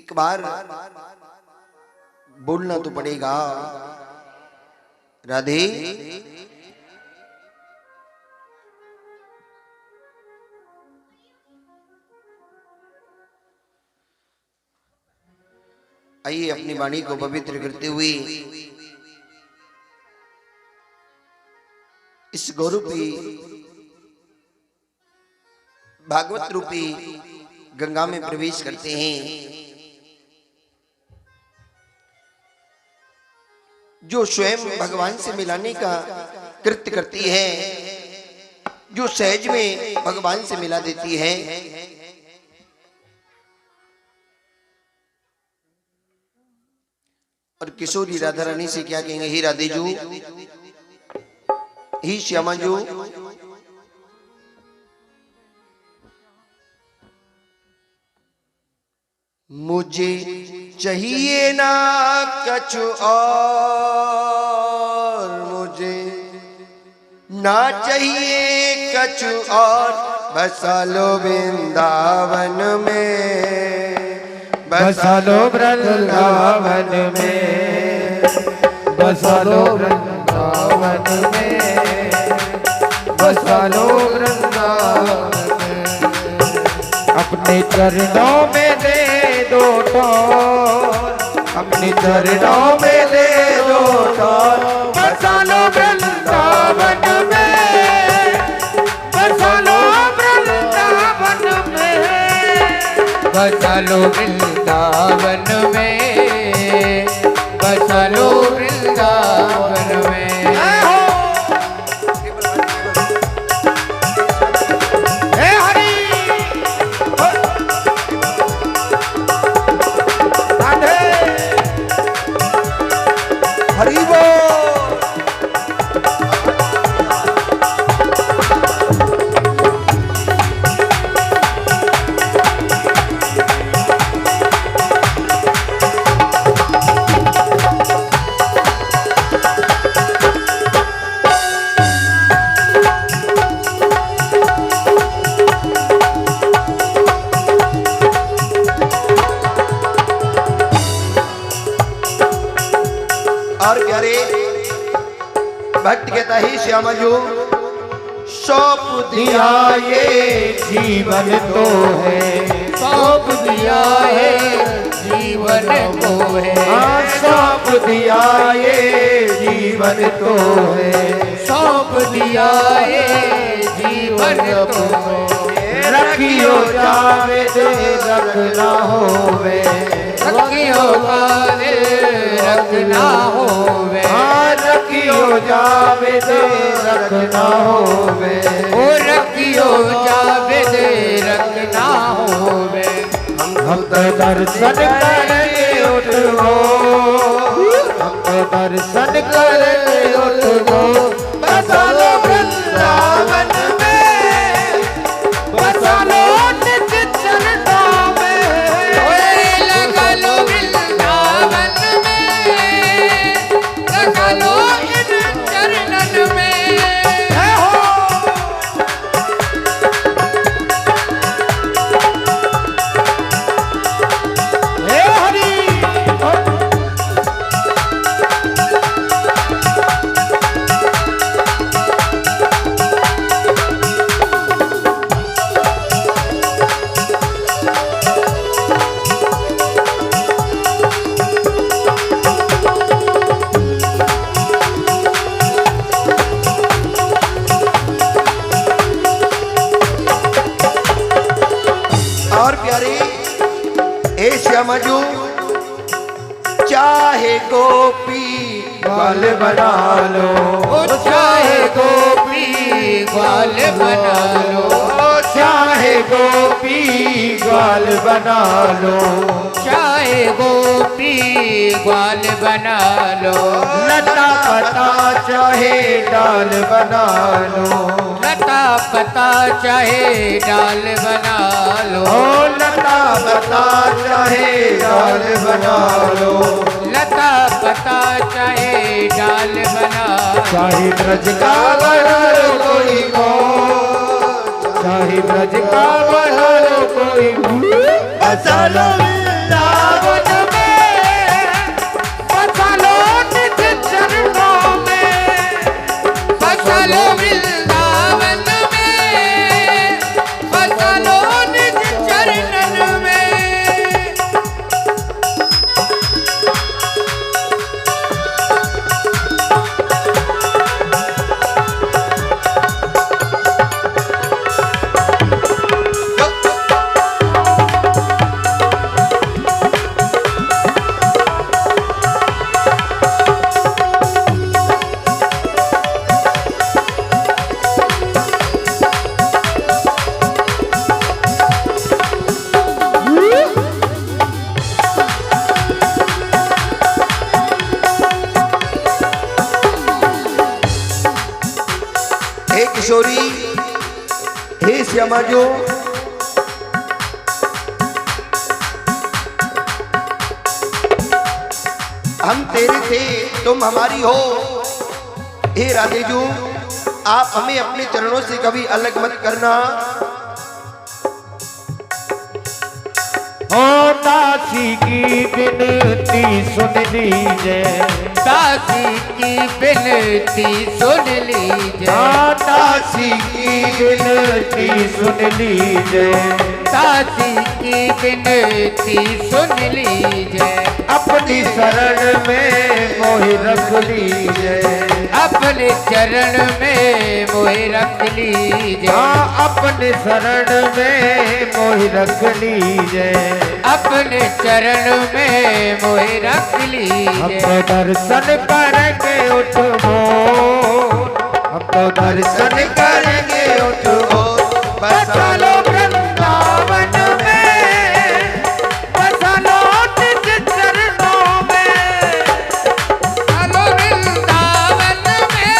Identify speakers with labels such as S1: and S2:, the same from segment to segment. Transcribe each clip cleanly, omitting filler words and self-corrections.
S1: एक बार बोलना तो पड़ेगा। राधे आइए अपनी वाणी को पवित्र करते हुए इस गौरूपी भागवत रूपी गंगा में प्रवेश करते हैं। जो स्वयं भगवान से मिलाने का कृत्य करती है, जो सहज में भगवान से मिला देती है, और किशोरी राधा रानी से क्या कहेंगे, ही राधे जू, ही श्यामा जू, मुझे चाहिए ना कछु और, मुझे ना चाहिए कछु और, बसा लो वृंदावन में,
S2: बसा लो वृंदावन में, बसा लो वृंदावन में, बसा लो वृंदावन में। अपने चरणों में दे दो टोर, अपने चरणों में दे दो टोर, बसा लो वृंदावन में, बसा लो वृंदावन में, बसा लो वृंदावन में, बसा लो वृंदावन में।
S1: हरि बोल। और प्यारे भक्त कहता है, श्यामा जो सौंप दिया ये
S2: जीवन तो है, सौंप दिया है जीवन तो है, सौंप दिया ये जीवन तो है, सौंप दिया ये जीवन तो है। रखियो जावे दे रखना होवे, रखियो जावे रखना होवे, रखियो जावे दे रखना होवे, ओ रखियो जावे दे रखना होवे। हम तो दर्शन करके उठो, हम तो दर्शन करके उठो, बसा लो वृंदावन में, बसा लो निज चरणों में, लगा लो वृंदावन में, लगा लो इन चरणन में।
S1: और प्यारे ए श्यामा जो चाहे गोपी
S2: ग्वाल बना लो, चाहे गोपी ग्वाल बना लो, चाहे गोपी ग्वाल बना लो, चाहे गोपी ग्वाल बना लो, लता पता चाहे डाल बना लो, लता पता चाहे डाल बना लो, लता पता चाहे डाल बना लो, लता पता चाहे डाल बना। चाहे ब्रज का बहार कोई हो, चाहे ब्रज का बहार कोई, बसा लो वृंदावन
S1: किशोरी, हे श्यामा जो हम तेरे थे तुम हमारी हो। हे राधे जो आप हमें अपने चरणों से कभी अलग मत करना।
S2: ओ दासी की विनती सुन लीजिए,
S3: दासी की विनती सुन लीजिए,
S2: दासी की विनती सुन लीजिए,
S3: दासी की विनती सुन लीजिए,
S2: अपनी शरण में मोहि रख लीजिए,
S3: अपने चरण में मोहि रख लीजिए,
S2: अपने शरण में मोहि रख लीजिए,
S3: अपने चरण में मोहि रख
S2: हम
S3: लीजिए।
S2: तो दर्शन करेंगे उठो, हम तो दर्शन करेंगे उठो, बसा लो वृंदावन में, बसा लो निज चरणों में,
S3: चलो वृंदावन में,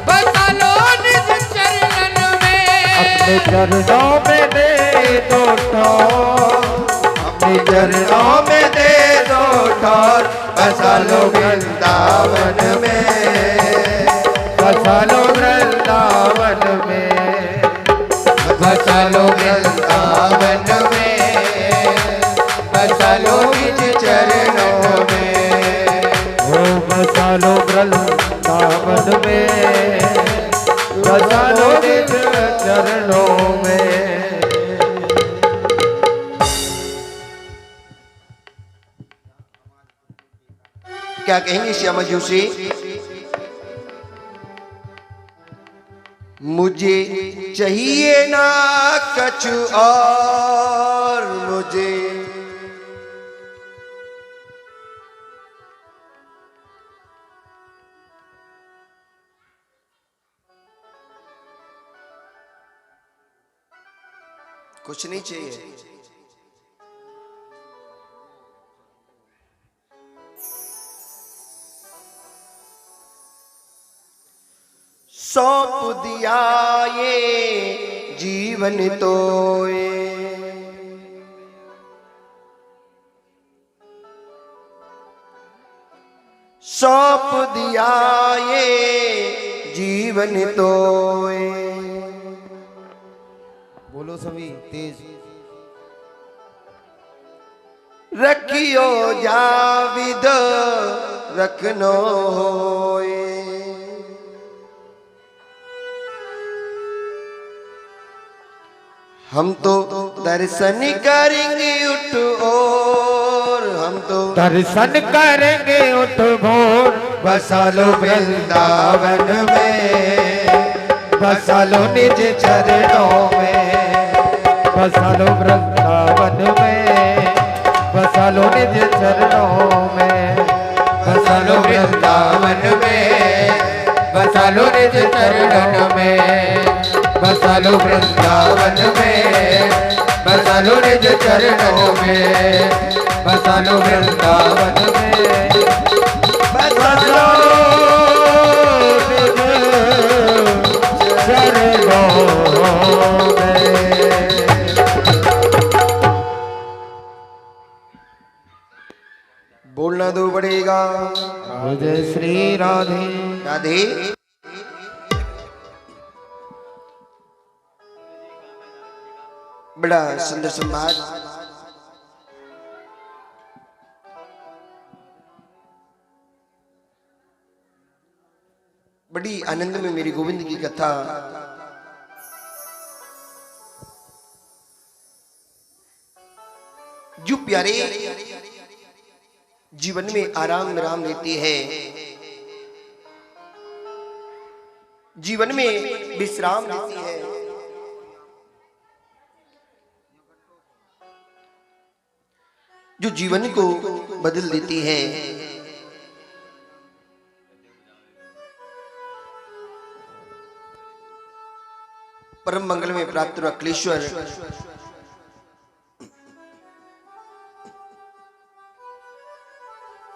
S3: बसा लो निज चरण में।
S2: अपने चरणों में दे दो ठोर, अपने चरणों में दे दो ठोर, बसा लो वृंदावन में, बसा लो वृंदावन में,
S3: बसा लो वृंदावन में, बसा लो निज चरणों में।
S2: ओ बसा लो वृंदावन में, बसा लो निज चरणों में।
S1: क्या कहेंगे श्यामा जोशी? मुझे चाहिए ना कछु और, मुझे कुछ नहीं चाहिए। सौंप दिया ये जीवन तो सौंप दिया ये जीवन तो
S4: बोलो सभी तेज।
S1: रखियो जाविद रखनो होए। हम तो दर्शन करेंगे उठ और, हम तो
S2: दर्शन करेंगे उठ भोर, बसा लो वृंदावन में, बसा लो निज चरणों में, बसा लो वृंदावन में, बसा लो निज चरणों में, बसा लो वृंदावन में,
S3: बसा लो निज चरणों में,
S2: बसा लो वृंदावन में,
S3: बसा लो निज चरणों में,
S2: बसा लो वृंदावन में, बसा लो निज चरणों में।
S1: बोलना दो पड़ेगा।
S2: जय श्री राधे
S1: राधे। बड़ा सुंदर संवाद। बड़ी आनंद में मेरी गोविंद की कथा। जो प्यारे जीवन में आराम विराम लेती है, जीवन में विश्राम लेती है, जो जीवन को बदल देती है, परम मंगल में प्राप्त अखिलेश्वर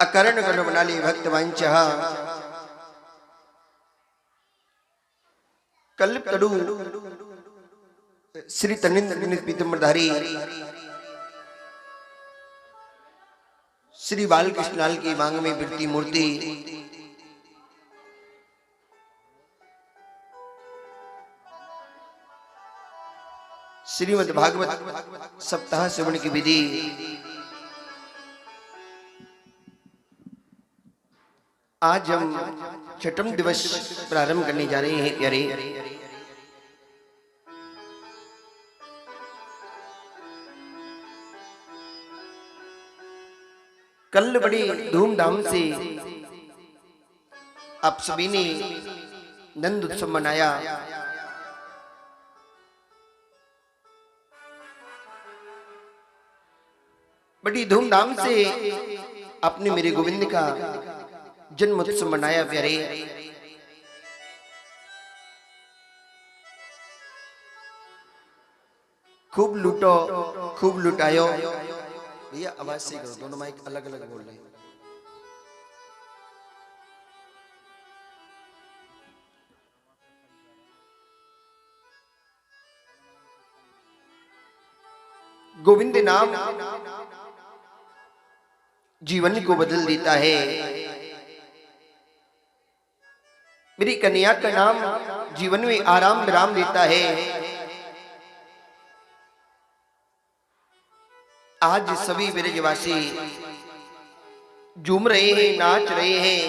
S1: अकरण गण बना ली भक्त वांछा कल्प तड़ु श्री तनिंद्र पीतम्बरधारी श्री बालकृष्ण लाल की मांग में बिरती मूर्ति श्रीमद् भागवत सप्ताह श्रवण की विधि आज हम छठम दिवस प्रारंभ करने जा रहे हैं प्यारे। कल बड़ी धूमधाम से आप सभी ने नंद उत्सव मनाया। बड़ी धूमधाम से आपने मेरे गोविंद का जन्म उत्सव मनाया प्यारे। खूब लूटो खूब लुटायो। भैया आवाज से करो, दोनों माइक अलग अलग बोल रहे हैं। गोविंद नाम जीवन को बदल देता है। मेरी कन्या का नाम जीवन में आराम विराम देता है। आज सभी ब्रजवासी झूम रहे हैं, नाच रहे हैं।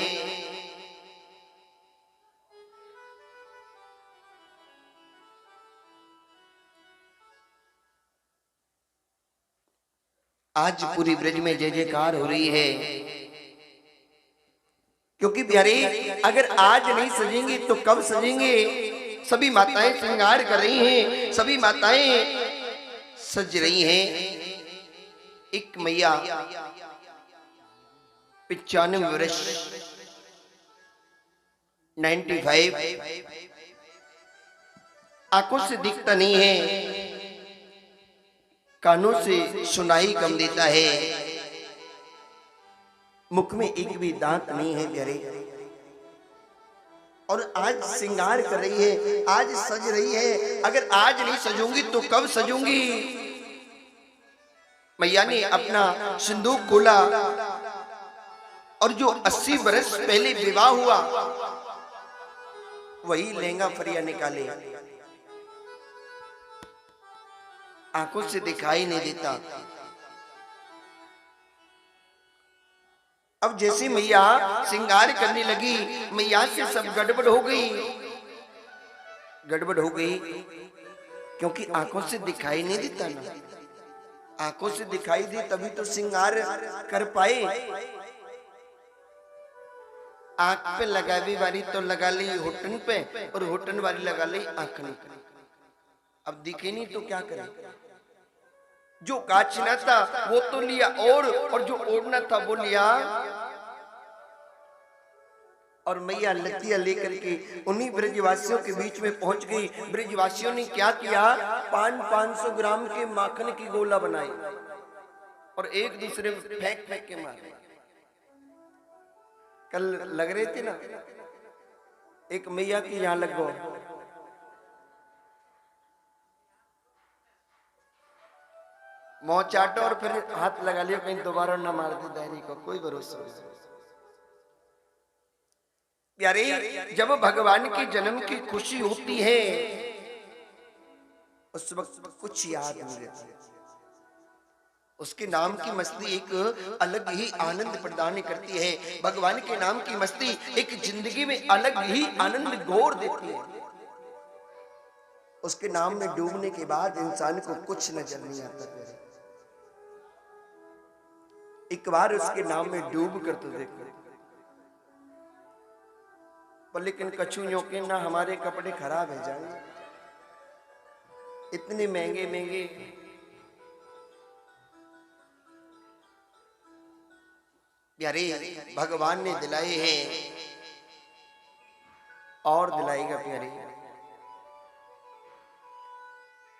S1: आज पूरी ब्रज में जय जयकार हो रही है, क्योंकि प्यारे अगर आज नहीं सजेंगे तो कब सजेंगे। सभी माताएं श्रृंगार कर रही हैं, सभी माताएं सज रही हैं। एक मैया 95 वर्ष 95 आंखों से दिखता नहीं है, कानों से सुनाई कम देता है, मुख में एक भी दांत नहीं है प्यारे। और आज श्रृंगार कर रही है, आज सज रही है। अगर आज नहीं सजूंगी तो कब सजूंगी। मैया ने अपना सिंदूक खोला और जो 80 बरस पहले विवाह हुआ वही लहंगा फरिया निकाले। आंखों से दिखाई नहीं देता। अब जैसे मैया श्रृंगार करने लगी, मैया से सब गड़बड़ हो गई। गड़बड़ हो गई क्योंकि आंखों से दिखाई नहीं देता ना। आंखों से दिखाई दे तभी तो श्रृंगार कर पाए। आंख पे लगा भी वाली तो लगा ली होटन पे, और होटन वाली लगा ली आंखन पे। अब दिखे नहीं तो क्या करें। जो काचना था वो तो लिया, और जो ओढ़ना था वो लिया। और मैया लतिया लेकर के उन्हीं ब्रजवासियों के बीच में पहुंच गई। ब्रजवासियों ने क्या किया, 500 ग्राम के माखन की गोला बनाई और एक दूसरे में फेंक फेंक के मारे। कल लग रहे थे ना, एक मैया की यहां लग गो, मुंह चाटो और फिर हाथ लगा लियो, कहीं दोबारा ना मार दे दायरी को, कोई भरोसा नहीं। प्यारे जब भगवान के जन्म की खुशी होती है उस वक्त कुछ याद नहीं रहता। उसके नाम की मस्ती एक अलग ही आनंद प्रदान करती है। भगवान के नाम की मस्ती एक जिंदगी में अलग ही आनंद घोर देती है। उसके नाम में डूबने के बाद इंसान को कुछ नजर नहीं आता। एक बार उसके नाम में डूब कर तो देखो। पर लेकिन कछुओं के ना हमारे कपड़े खराब है जाए, इतने महंगे महंगे। प्यारे भगवान ने दिलाए हैं और दिलाएगा प्यारे।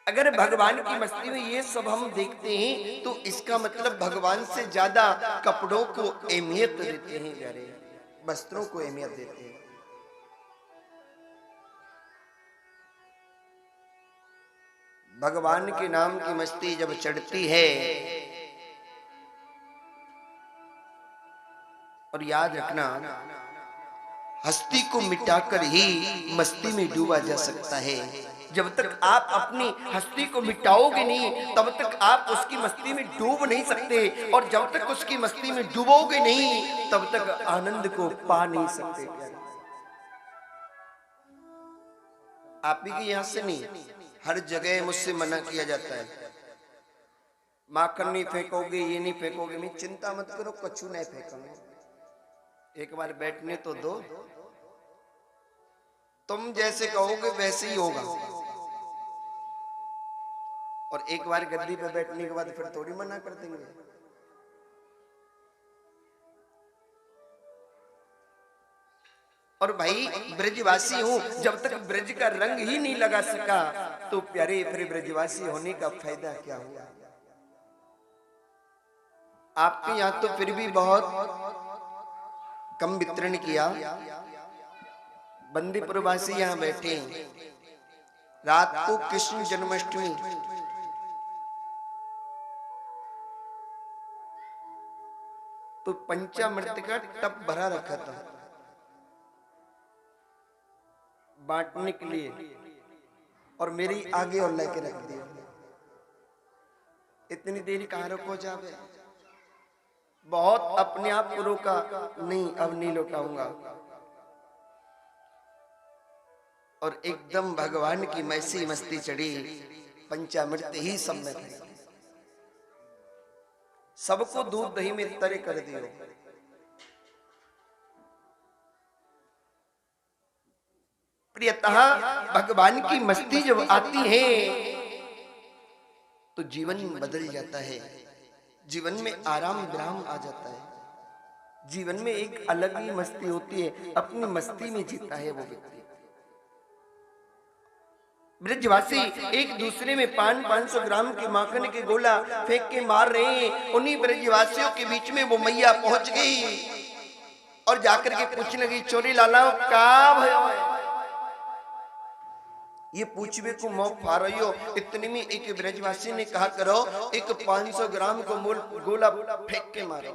S1: अगर भगवान की मस्ती में ये सब हम देखते हैं तो इसका मतलब भगवान से ज्यादा कपड़ों को अहमियत देते हैं प्यारे, वस्त्रों को अहमियत देते हैं। भगवान के नाम की मस्ती जब चढ़ती है, और याद रखना हस्ती को मिटाकर ही मस्ती में डूबा जा सकता है। जब तक आप अपनी हस्ती को मिटाओगे नहीं तब तक आप उसकी मस्ती में डूब नहीं सकते, और जब तक उसकी मस्ती में डूबोगे नहीं तब तक आनंद को पा नहीं सकते। आप ही के यहां से नहीं, हर जगह मुझसे मना किया जाता है, माखन नहीं फेंकोगे, ये नहीं फेंकोगे। मैं चिंता मत करो, कछु नहीं फेंकूंगा, एक बार बैठने तो दो, तुम जैसे कहोगे वैसे ही होगा। और एक बार गद्दी पे बैठने के बाद फिर थोड़ी मना कर देंगे। और भाई ब्रजवासी हूं, जब तक ब्रज का रंग ही नहीं लगा सका तो प्यारे फिर ब्रजवासी होने का फायदा क्या हुआ। आपके यहां तो फिर भी बहुत कम वितरण किया। बंदीपुरवासी यहां बैठे, रात को कृष्ण जन्माष्टमी, तो पंचामृत का टब भरा रखा था बांटने के लिए, और मेरी आगे और लेके रख दिया। इतनी देरी कहां रोको जावे, बहुत अपने आप को रोका, नहीं अब नहीं रोकाऊंगा। और एकदम भगवान की मैसी मस्ती चढ़ी, पंचामृत ही सब में थे, सबको दूध दही में तरे कर दियो। प्रियतः भगवान की मस्ती जब आती है तो जीवन बदल जाता है, जीवन में आराम विराम आ जाता है, जीवन में एक अलग ही मस्ती होती है, अपनी मस्ती में जीता है वो व्यक्ति। ब्रजवासी एक दूसरे में 500 ग्राम के माखन के गोला फेंक के मार रहे हैं। उन्हीं ब्रजवासियों के बीच में वो मैया पहुंच गई और जाकर के पूछने लगी, चोरी लाला का भयो है? ये पूछवे को मौक पा रही हो। इतने में एक ब्रजवासी ने कहा, करो एक 500 ग्राम को गोला फेंक के मारो,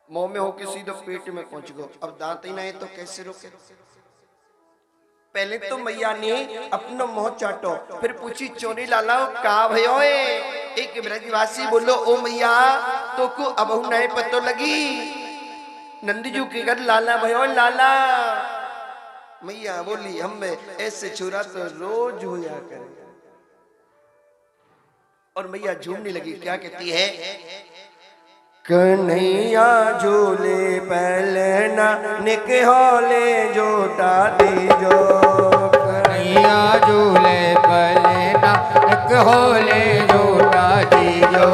S1: मुंह में होके सीधे पेट में पहुंच गो। अब दांत ही नहीं तो कैसे रोके। पहले तो मैया ने अपना मुंह चाटो, फिर पूछी, चोरी लाला का भयो है? एक ब्रजवासी बोलो, ओ मैया तो को अब नहीं पतो लगी, नंदीजू के घर लाला भयो लाला। मैया बोली, हम में ऐसे छुरा तो रोज होया करे। और मैया झूमने लगी, क्या कहती है? कन्हैया झूले पहलना निक होले जोटा दीजो,
S3: कन्हैया झूले पहलना निक होले जोटा दीजो,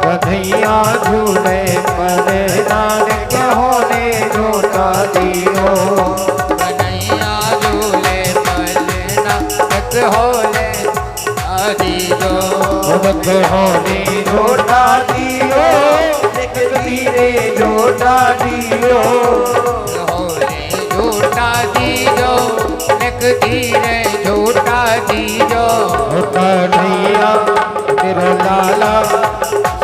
S2: कन्हैया झूले पहलना निक होले जोटा दियो,
S3: कन्हैया झूले पहलना निक होले दीजो,
S2: निक होले जोटा दियो, धीरे जोटा दियो,
S3: होले जोटा दीजो, निक धीरे जोटा दीजो।
S2: कन्हैया तेरा लाला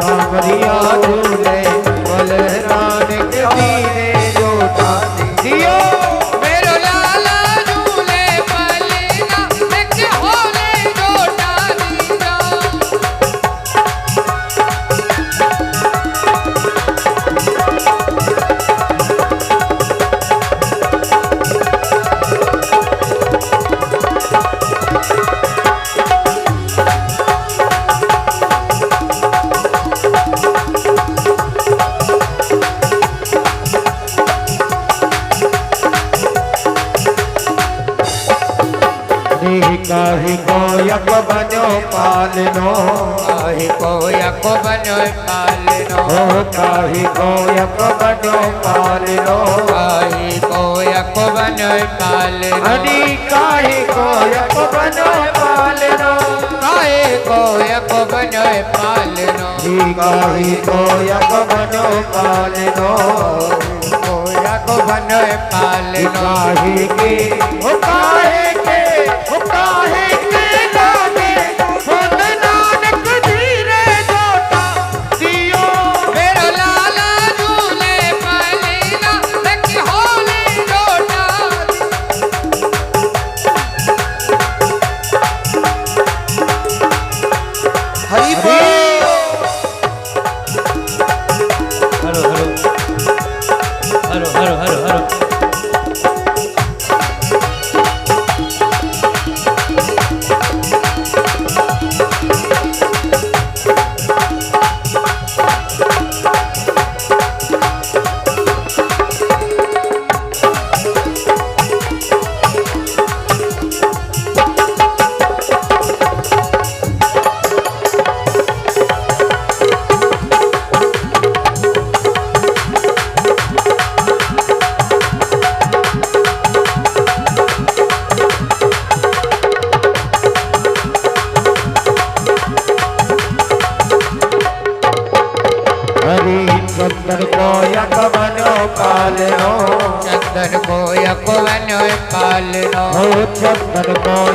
S2: सांवरिया झूले बलरा निक धीरे जोटा दियो,
S3: मेरो लाला झूले पहलना निक होले जोटा दीजो।
S2: काहि को यक बनो पालनो,
S3: काहि को यक बनो पालनो,
S2: हो काहि को यक बनो पालनो,
S3: काहि को यक बनो पालनो,
S2: हरि काहि को यक बनो पालनो,
S3: काहि को यक बनो पालनो,
S2: काहि को यक बनो पालनो,
S3: को यक बनो पालनो।
S2: काहि के, ओ काहे के, ओ काहे के लागे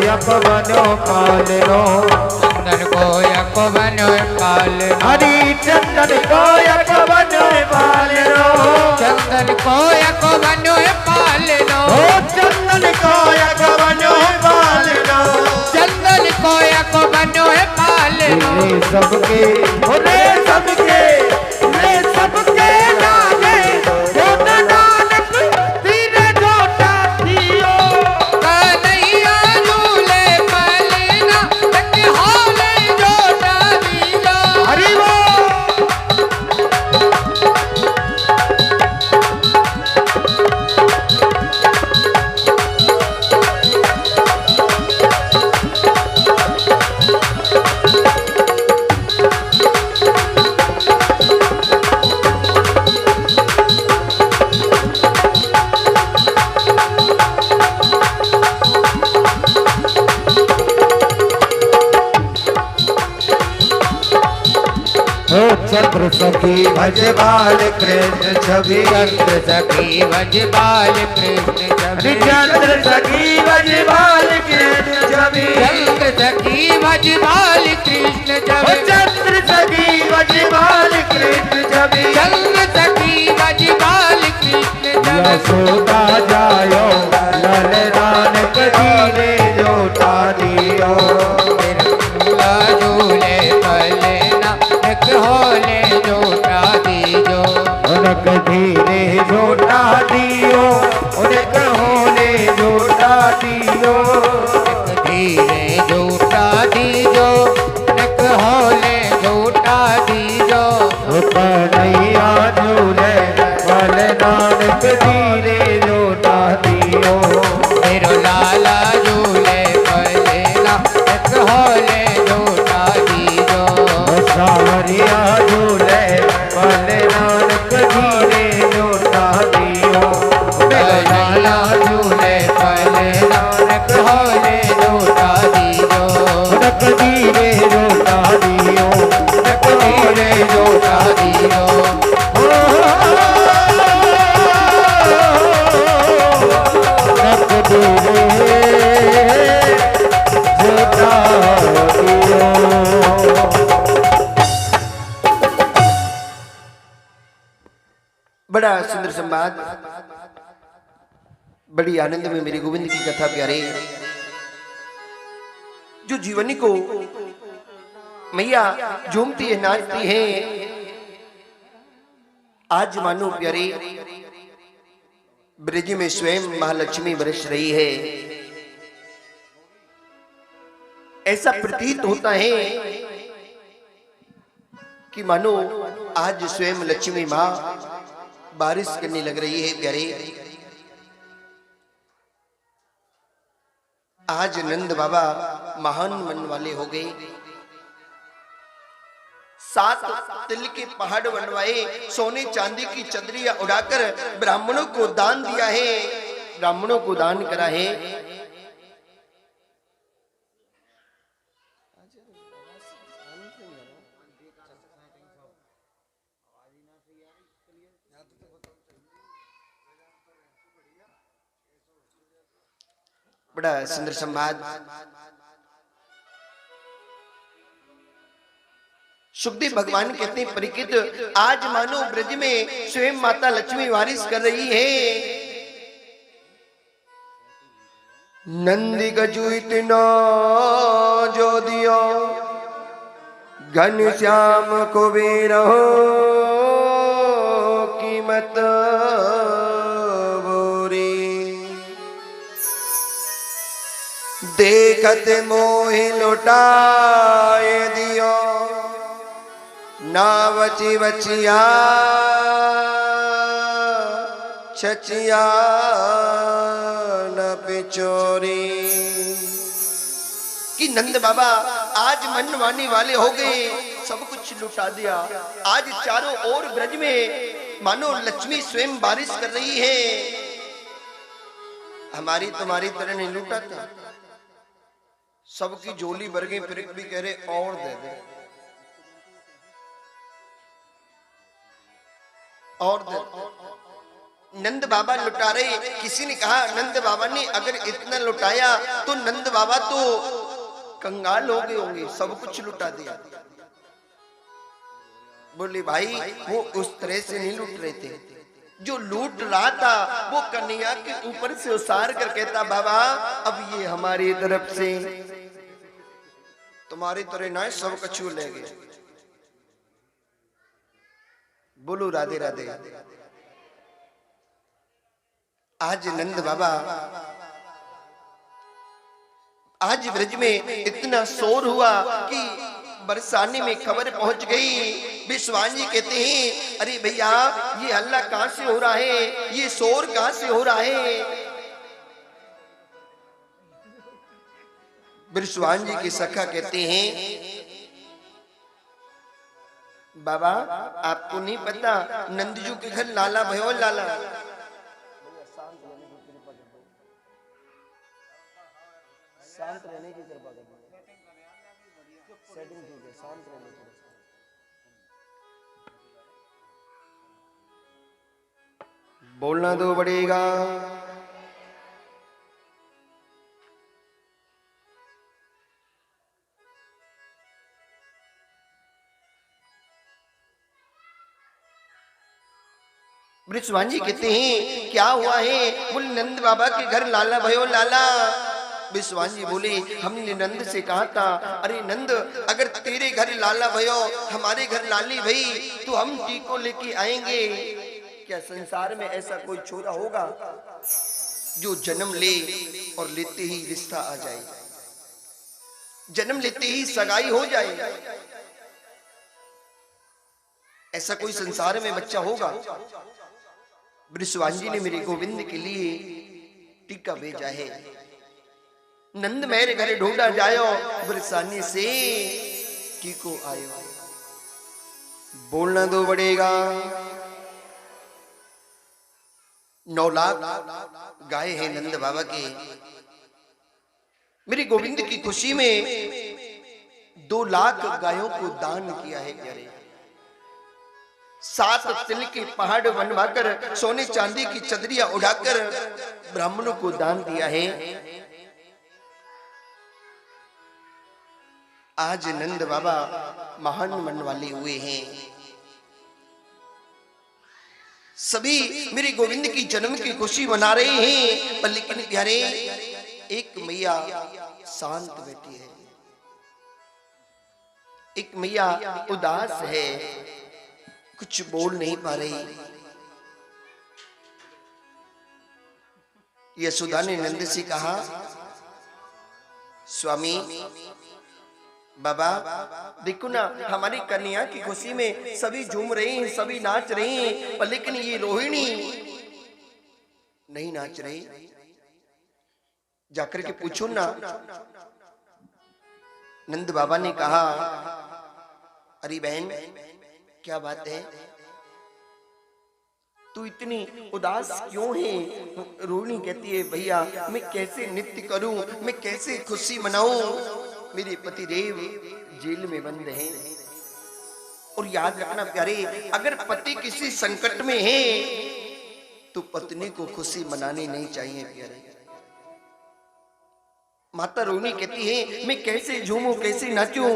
S2: बनो पालनो
S3: चंदन को यक बनो पालनो
S2: हरि चंदन को यक बनो पालनो
S3: चंदन को यक बनो पालनो
S2: ओ चंदन को यक बनो पालनो
S3: चंदन को यक बनो पालनो
S2: रे सबके रे सबके रे सबके लागे ओ नानक तेरे जोटा दियो
S3: कन्हैया झूले पालना तक हाले जोटा दियो
S2: हरि वो चंद्र सखी भज बाल कृष्ण छवि
S3: चंद्र सखी भज बाल कृष्ण छवि
S2: चंद्र सखी भज बाल कृष्ण छवि
S3: चंद्र सखी भज बाल कृष्ण छवि
S2: चंद्र सखी भज बाल कृष्ण छवि
S3: चंद्र सखी भज बाल कृष्ण छवि
S2: यशोदा जायो लल नानक धीरे जोटा दियो
S3: झूले पलना एक होले जोटा दीजो
S2: उनक धीरे जोटा दियो उनक होले जोटा दियो
S3: धीरे जोटा दीजो एक होले जोटा दीजो
S2: कन्हैया झूले बल नानक धीरे जोटा दियो
S3: मेरो लाला झूले पलना एक होले जोटा दीजो
S2: सावरिया झूले बल नानक धीरे जोटा दियो
S3: लाला झूले पलना एक होले जोटा दीजो
S2: उनक धीरे जोटा दियो
S3: एक धीरे जोटा दीजो
S2: उनक धीरे जोटा दियो।
S1: बड़ा सुंदर संवाद, बड़ी आनंद में मेरे गोविंद की कथा प्यारे। जो जीवनी को मैया झूमती है, नाचती है, आज मानो प्यारे ब्रज में स्वयं महालक्ष्मी बरस रही है। ऐसा प्रतीत होता है कि मानो आज स्वयं लक्ष्मी माँ बारिश करने लग रही है प्यारे। आज नंद बाबा महान मन वाले हो गए। 7 तिल के पहाड़ बनवाए, सोने चांदी की चदरियां उड़ाकर ब्राह्मणों को दान दिया है, ब्राह्मणों को दान करा है। बड़ा सुंदर संवाद। सुखदेव भगवान कहते हैं, परिकित आज मानो ब्रज में स्वयं माता लक्ष्मी वारिस कर रही है। नंदी गजु इतना जो दियो, घन श्याम को बेरो कीमत देखत मोहि लौटाए दियो, ना बची बचिया छचिया न पिचोरी। कि नंद बाबा आज मनवाने वाले हो गए, सब कुछ लुटा दिया। आज चारों ओर ब्रज में मानो लक्ष्मी स्वयं बारिश कर रही है। हमारी तुम्हारी तरह नहीं लूटा था, सबकी झोली भर गई, फिर भी कह रहे और दे दे, और दे। नंद बाबा लुटा रहे। किसी ने कहा नंद बाबा ने अगर इतना लुटाया तो नंद बाबा तो कंगाल हो गए होंगे, सब कुछ लुटा दिया। बोले भाई वो उस तरह से नहीं लूट रहे थे, जो लूट रहा था वो कन्हैया के ऊपर से उसार कर कहता बाबा अब ये हमारी तरफ से, तुम्हारी तरह ना सब कछु ले गए। बोलो राधे राधे। आज नंद बाबा, आज ब्रज में इतना शोर हुआ कि बरसाने में खबर पहुंच गई। विश्वान जी कहते हैं अरे भैया ये हल्ला कहां से हो रहा है, ये शोर कहां से हो रहा है। विश्वान जी की सखा कहते हैं बाबा आपको नहीं पता नंदजू के घर लाला भयो लाला। शांत रहने की कृपा करना, सेटिंग ठीक है, शांत रहने की। बोलना तो पड़ेगा। ब्रिजवान जी कहते हैं क्या हुआ है। बोले नंद बाबा के घर लाला भयो लाला। विश्वान जी बोले हमने नंद से कहा था अरे नंद अगर तेरे घर लाला भयो हमारे घर लाली भई तो हम टीको लेके आएंगे। क्या संसार में ऐसा कोई छोरा होगा जो जन्म ले और लेते ही रिश्ता आ जाए, जन्म लेते ही सगाई हो जाए? ऐसा कोई संसार में बच्चा होगा? विश्वान जी ने मेरे गोविंद के लिए टीका भेजा है। नंद मेरे घर ढूंढा जायो बरसाने से टीको आयो। बोलना तो पड़ेगा। 9 लाख गाय है नंद बाबा के। मेरे गोविंद की खुशी में 2 लाख गायों को दान किया है प्यारे। 7 तिल के पहाड़ बनवाकर सोने चांदी की चदरिया उड़ाकर ब्राह्मणों को दान दिया है। आज नंद बाबा महान मन वाले हुए हैं। सभी मेरे गोविंद की जन्म की खुशी मना रहे हैं, पर लेकिन प्यारे एक मैया शांत बैठी है, एक मैया उदास है, कुछ बोल नहीं पा रही। यशोदा ने नंद से कहा स्वामी बाबा देखो ना हमारी कन्या की खुशी में सभी झूम रहे हैं, सभी नाच रहे हैं, पर लेकिन ये रोहिणी नहीं नाच रही। जाकर के पूछो ना। नंद बाबा ने कहा अरे बहन क्या बात है, तू इतनी उदास क्यों है? रोहिणी कहती है भैया मैं कैसे नृत्य करूं, मैं कैसे खुशी मनाऊं? मेरे पति देव जेल में बंद हैं। और याद रखना प्यारे अगर पति किसी संकट में है तो पत्नी को खुशी मनानी नहीं चाहिए प्यारे। माता रोहिणी कहती है मैं कैसे झूमूं कैसे नाचूं?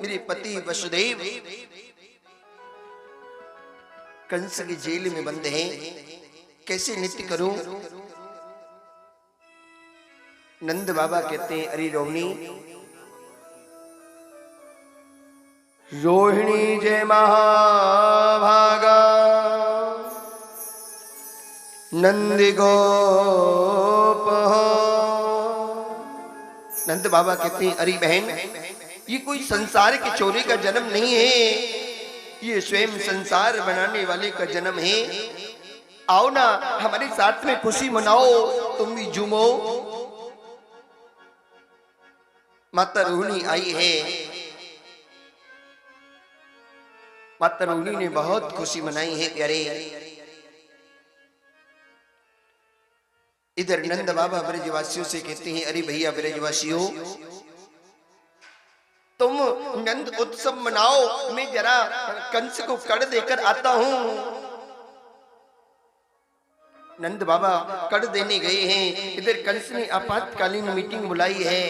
S1: मेरे पति वसुदेव कंस की जेल में बंद हैं, कैसे नृत्य करूं? नंद बाबा कहते हैं अरे रोहिणी रोहिणी जय महाभागा नंद गोप। नंद बाबा कहते हैं अरे बहन ये कोई संसार के चोरी का जन्म नहीं है, ये स्वयं संसार बनाने वाले का जन्म है। आओ ना हमारे साथ में खुशी मनाओ, तुम भी झूमो। माता रोहिणी आई है। माता रोहिणी ने बहुत खुशी मनाई है प्यारे। इधर नंद बाबा ब्रजवासियों से कहते हैं अरे भैया ब्रजवासियों तुम नंद उत्सव मनाओ, मैं जरा कंस को कड़ देकर आता हूं। नंद बाबा कर देने गए हैं। इधर कंस ने आपातकालीन मीटिंग बुलाई है।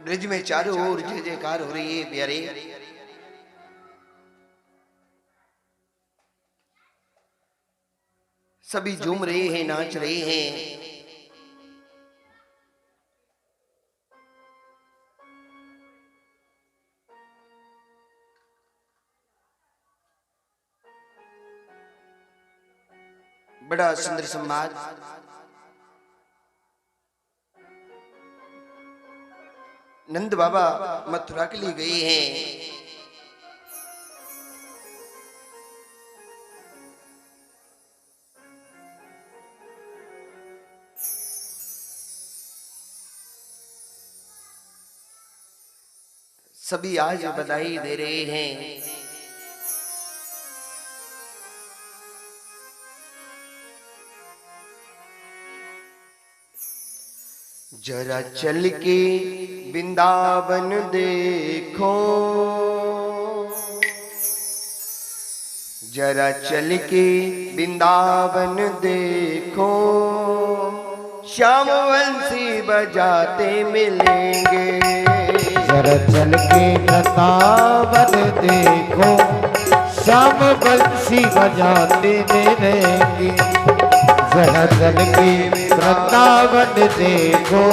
S1: ब्रिज में चारों ओर जय जयकार हो रही है प्यारे। सभी झूम रहे हैं, नाच रहे हैं। बड़ा सुंदर संवाद। नंद बाबा मथुरा के लिए गए हैं। सभी आज बधाई दे रहे हैं। जरा चल के वृंदावन देखो, जरा चल के वृंदावन देखो, श्याम वंशी बजाते मिलेंगे।
S3: जरा चल के वृंदावन देखो, श्याम बंसी बजाते मिलेंगे। जरा चल के वृंदावन देखो,